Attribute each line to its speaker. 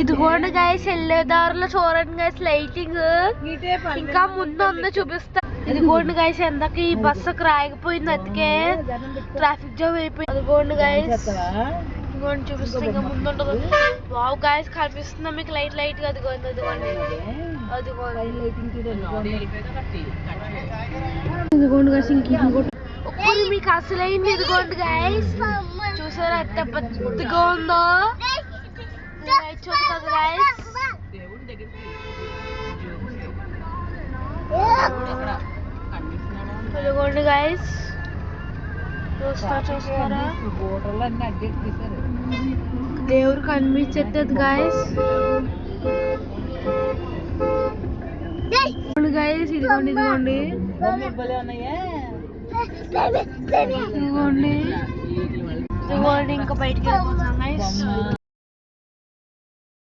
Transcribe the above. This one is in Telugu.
Speaker 1: ఇదిగోండి గైస్ వెళ్ళే దారిలో చూడండి గైస్ లైటింగ్ ఇంకా ముందు ఉందో చూపిస్తా. ఇదిగోండి గైస్ ఎందాక ఈ బస్సుకు రాయకపోయింది అందుకే ట్రాఫిక్ జామ్ అయిపోయింది. అదిగోండి గైస్ ఇదిగోండి చూపిస్తా ఇంకా ముందు ఉంటుంది. వావ్ గైస్ కనిపిస్తుందా మీకు లైట్ లైట్ గా? అదిగోండి అదిగోండి ఇదిగోండి గైస్ ఇంకోటి ఒక్కటి మీకు అసలైంది. ఇదిగోండి గైస్ చూసారా ఎంత పెద్దగా ఉందో చూస్తుంది గైస్. ఇదిగోండి గైస్ చూస్తారా దేవుడు కనిపించట్లేదు గైస్. గైస్ ఇదిగోండి ఇదిగోండి ఇదిగోండి ఇంకా బయటికి వెళ్ళిపోతున్నాం గైస్.